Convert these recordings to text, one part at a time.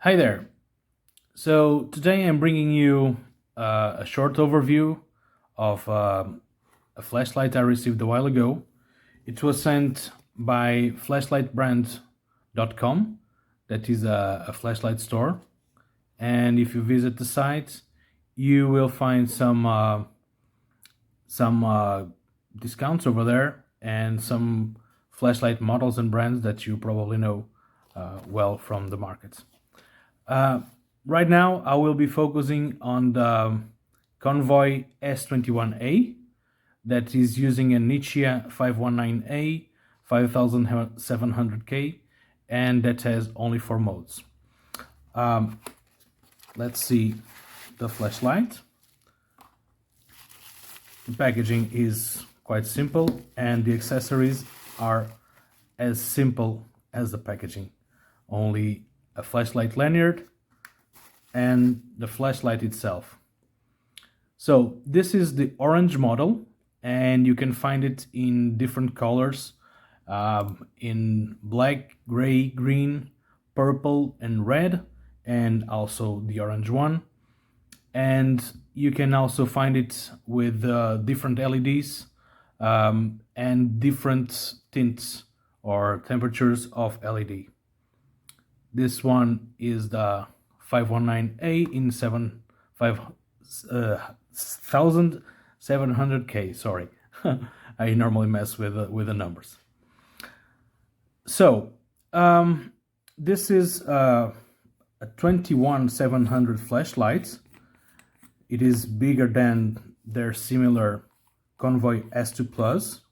Hi there. So today I'm bringing you a short overview of a flashlight I received a while ago. It was sent by flashlightbrand.com. That is a flashlight store. And if you visit the site, you will find some discounts over there and some flashlight models and brands that you probably know well from the market. Right now, I will be focusing on the Convoy S21A that is using a Nichia 519A 5700K, and that has only 4 modes. Let's see the flashlight. The packaging is quite simple, and the accessories are as simple as the packaging. Only a flashlight lanyard and the flashlight itself. So this is the orange model, and you can find it in different colors, in black, gray, green, purple, and red, and also the orange one. And you can also find it with different LEDs and different tints or temperatures of LED. This one is the 519A in 5700K. Sorry, I normally mess with the numbers. So this is a 21700 flashlight. It is bigger than their similar Convoy S2 Plus.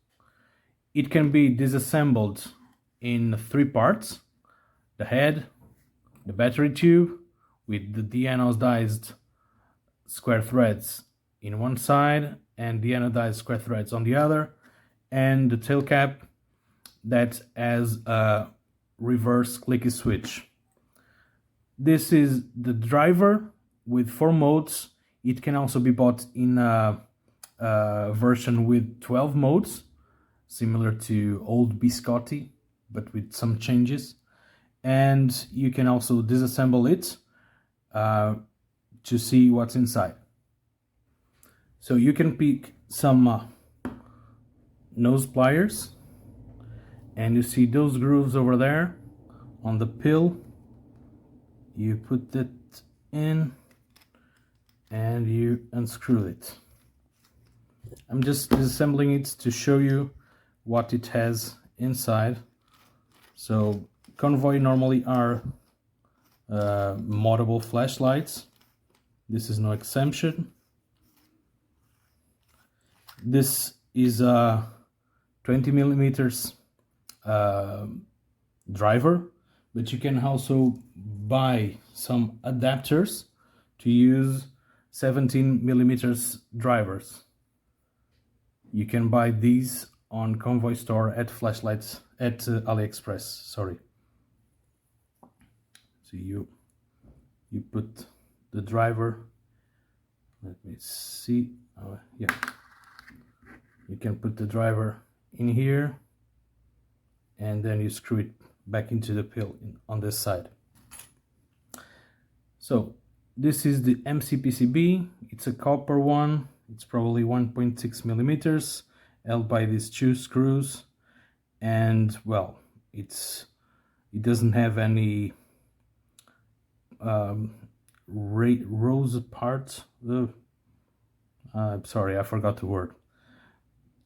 It can be disassembled in 3 parts: the head, the battery tube with the deanodized square threads in one side and deanodized square threads on the other, and the tail cap that has a reverse clicky switch. This is the driver with 4 modes. It can also be bought in a version with 12 modes, similar to old Biscotti, but with some changes. And you can also disassemble it to see what's inside. So you can pick some nose pliers, and you see those grooves over there on the pill. You put it in and you unscrew it. I'm just disassembling it to show you what it has inside. So Convoy normally are moddable flashlights. This is no exemption. This is a 20 millimeters driver, but you can also buy some adapters to use 17 millimeters drivers. You can buy these on Convoy store at flashlights at AliExpress. Sorry. So you put the driver. Let me see. Yeah, you can put the driver in here, and then you screw it back into the pill on this side. So this is the MCPCB. It's a copper one. It's probably 1.6 millimeters, held by these 2 screws, and well, it doesn't have any rose parts. Sorry, I forgot the word.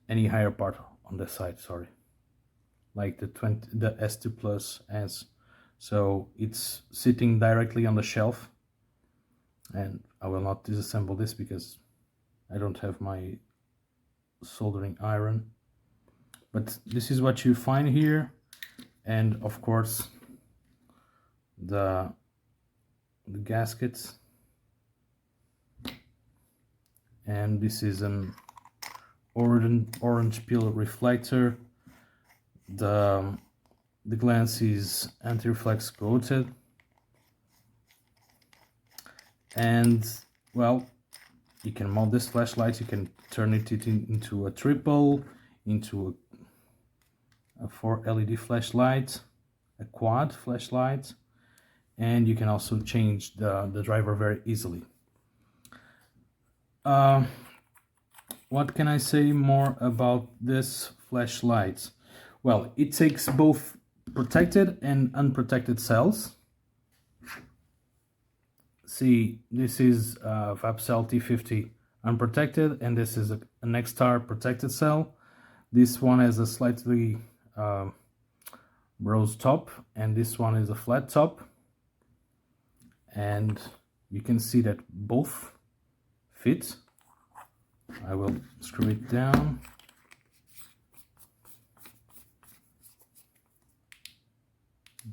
Any higher part on the side, sorry, like the S2 Plus has. So it's sitting directly on the shelf, and I will not disassemble this because I don't have my soldering iron. But this is what you find here, and of course the gaskets, and this is an orange peel reflector. The glass is anti-reflex coated, and well, you can mount this flashlight. You can turn it into a triple, into a 4 LED flashlight, a quad flashlight, and you can also change the driver very easily. What can I say more about this flashlight? Well, it takes both protected and unprotected cells. See, this is VAPCell T50 unprotected, and this is an X-Star protected cell. This one has a slightly rose top, and this one is a flat top. And you can see that both fit. I will screw it down.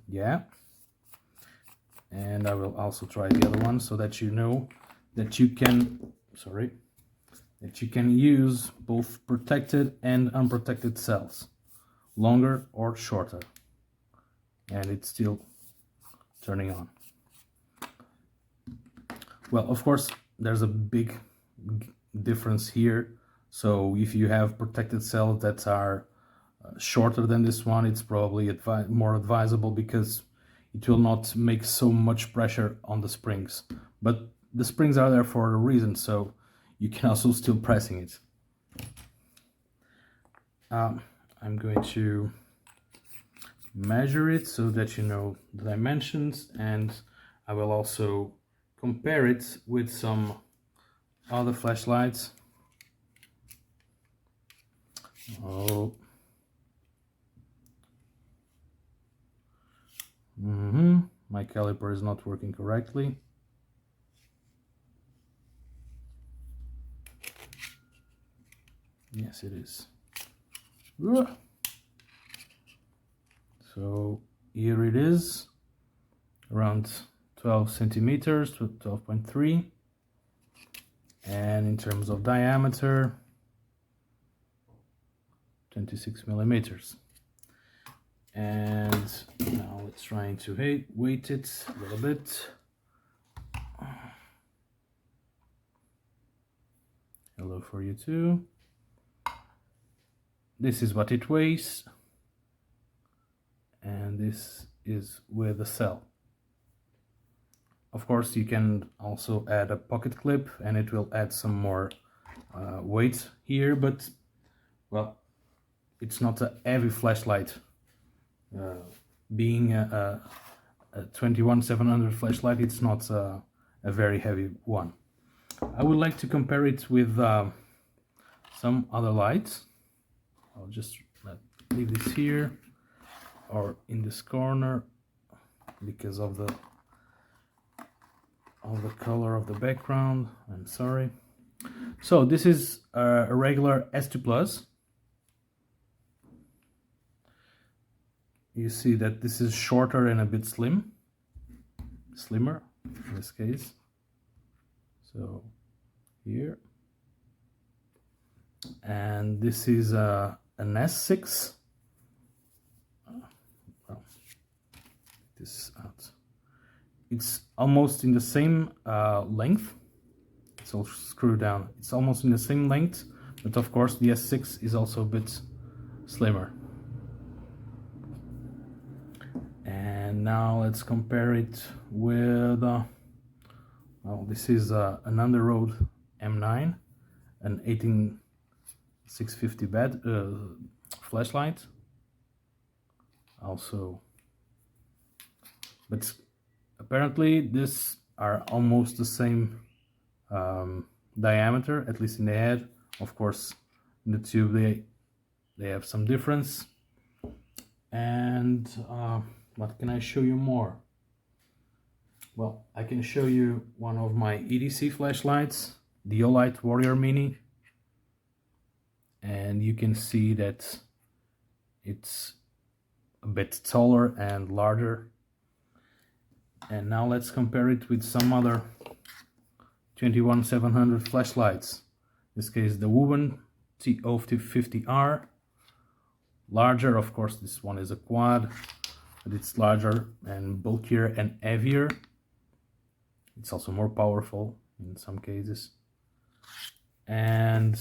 Yeah. And I will also try the other one so that you know that you can, that you can use both protected and unprotected cells, longer or shorter. And it's still turning on. Well, of course, there's a big difference here. So if you have protected cells that are shorter than this one, it's probably more advisable because it will not make so much pressure on the springs. But the springs are there for a reason, so you can also still pressing it. I'm going to measure it so that you know the dimensions, and I will also compare it with some other flashlights. Oh. My caliper is not working correctly. Yes, it is. So here it is, around 12 centimeters to 12.3. And in terms of diameter, 26 millimeters. And now let's try to weight it a little bit. Hello for you too. This is what it weighs, and this is with the cell. Of course, you can also add a pocket clip, and it will add some more weight here, but well, it's not a heavy flashlight. Being a 21700 flashlight, it's not a very heavy one. I would like to compare it with some other lights. I'll just leave this here or in this corner because of the color of the background. I'm sorry. So this is a regular S2 Plus. You see that this is shorter and a bit slimmer in this case. So here, and this is an S6. Well, this out. It's almost in the same length. It's all screwed down. It's almost in the same length, but of course the S6 is also a bit slimmer. And now let's compare it with, well, this is an Underroad M9, an 18650 flashlight. Also, but apparently these are almost the same diameter, at least in the head. Of course, in the tube they have some difference. And what can I show you more? Well, I can show you one of my EDC flashlights, the Olight Warrior Mini, and you can see that it's a bit taller and larger. And now let's compare it with some other 21700 flashlights. In this case, the Woven TO50R. Larger, of course, this one is a quad, but it's larger and bulkier and heavier. It's also more powerful in some cases. And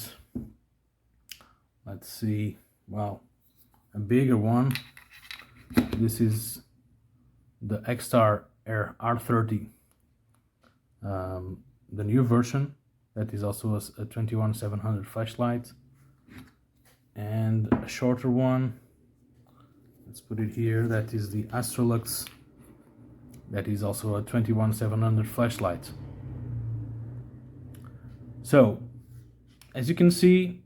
let's see, well, a bigger one. This is the X-Star R30, the new version that is also a 21700 flashlight, and a shorter one, let's put it here, that is the Astrolux, that is also a 21700 flashlight. So as you can see,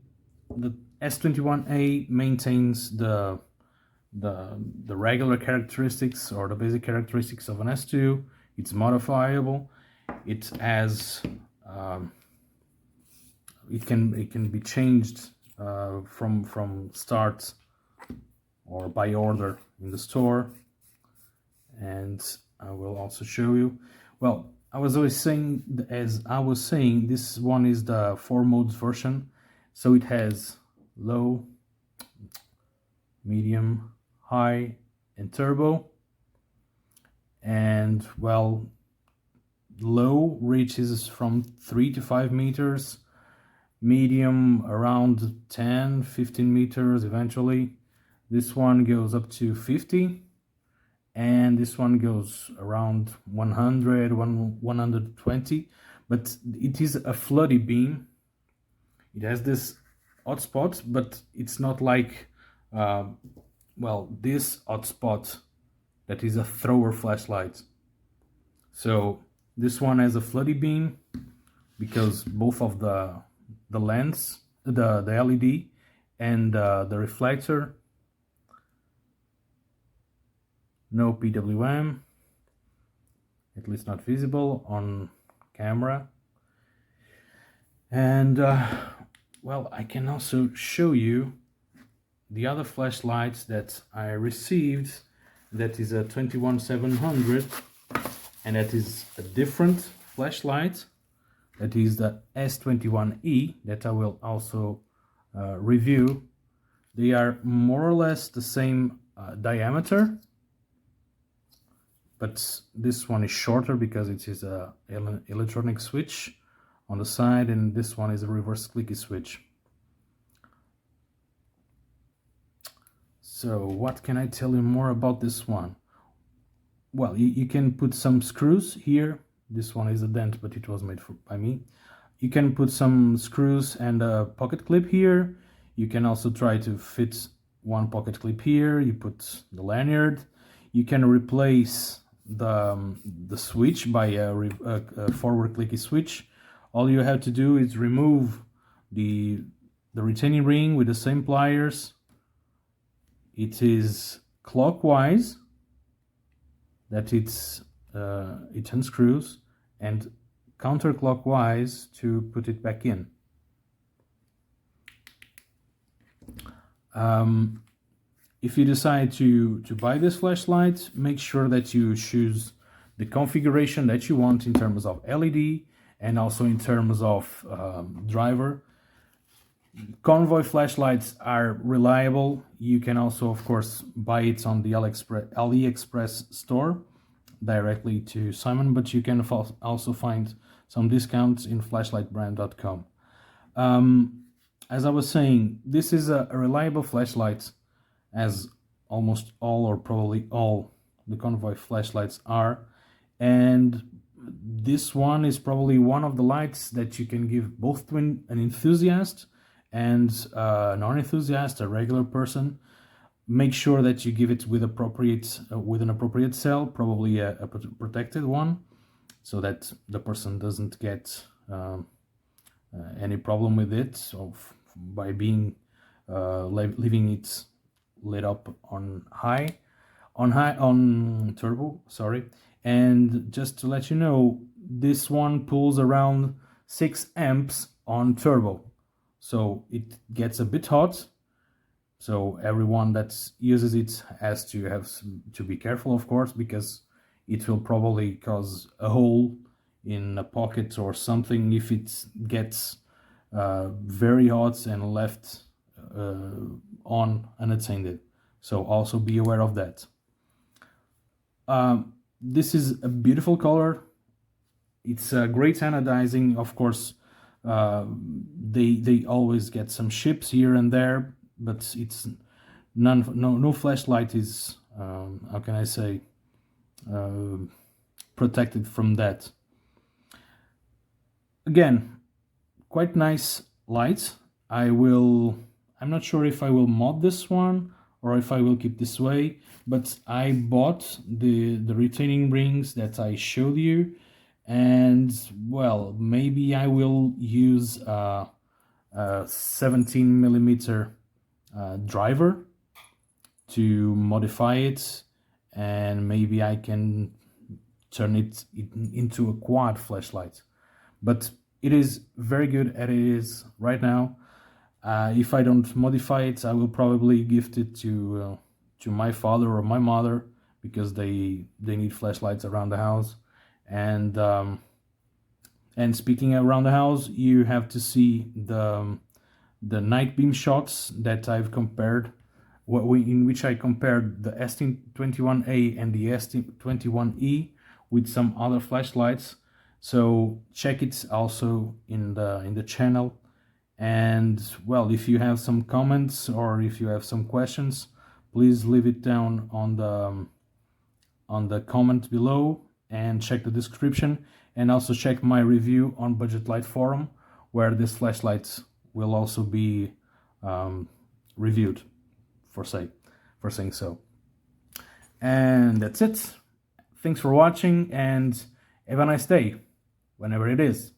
the S21A maintains the regular characteristics or the basic characteristics of an S2. It's modifiable. It has it can be changed from start or by order in the store, and I will also show you. Well, I was saying, this one is the 4 modes version, so it has low, medium, high, and turbo. And well, low reaches from 3 to 5 meters, medium around 10-15 meters eventually. This one goes up to 50, and this one goes around 120, but it is a floody beam. It has this hotspot, but it's not like well, this hotspot that is a thrower flashlight. So this one has a floody beam because both of the lens, the LED and the reflector, no PWM, at least not visible on camera. And well, I can also show you the other flashlights that I received. That is a 21700, and that is a different flashlight. That is the S21E that I will also review. They are more or less the same diameter, but this one is shorter because it is a electronic switch on the side, and this one is a reverse clicky switch. So what can I tell you more about this one? Well, you can put some screws here. This one is a dent, but it was made by me. You can put some screws and a pocket clip here. You can also try to fit one pocket clip here. You put the lanyard. You can replace the switch by a forward clicky switch. All you have to do is remove the retaining ring with the same pliers. It is clockwise that it unscrews, and counterclockwise to put it back in. If you decide to buy this flashlight, make sure that you choose the configuration that you want in terms of LED and also in terms of driver. Convoy flashlights are reliable. You can also, of course, buy it on the AliExpress store directly to Simon, but you can also find some discounts in flashlightbrand.com. As I was saying, this is a reliable flashlight, as almost all or probably all the Convoy flashlights are, and this one is probably one of the lights that you can give both to an enthusiast and a non-enthusiast, a regular person. Make sure that you give it with an appropriate cell, probably a protected one, so that the person doesn't get any problem with it by being leaving it lit up on turbo. Sorry. And just to let you know, this one pulls around 6 amps on turbo, so it gets a bit hot. So everyone that uses it has to be careful, of course, because it will probably cause a hole in a pocket or something if it gets very hot and left on unattended. So also be aware of that. This is a beautiful color. It's a great anodizing. Of course, they always get some chips here and there, but it's no flashlight is how can I say, protected from that. Again, quite nice lights. I'm not sure if I will mod this one or if I will keep this way, but I bought the retaining rings that I showed you, and well, maybe I will use a 17 millimeter driver to modify it, and maybe I can turn it into a quad flashlight. But it is very good as it is right now. If I don't modify it, I will probably gift it to my father or my mother, because they need flashlights around the house. And speaking around the house, you have to see the night beam shots that I've compared, in which I compared the S21A and the S21E with some other flashlights. So check it also in the channel. And well, if you have some comments or if you have some questions, please leave it down on the comment below, and check the description, and also check my review on BudgetLightForum, where this flashlight will also be reviewed, for saying so. And that's it. Thanks for watching, and have a nice day, whenever it is.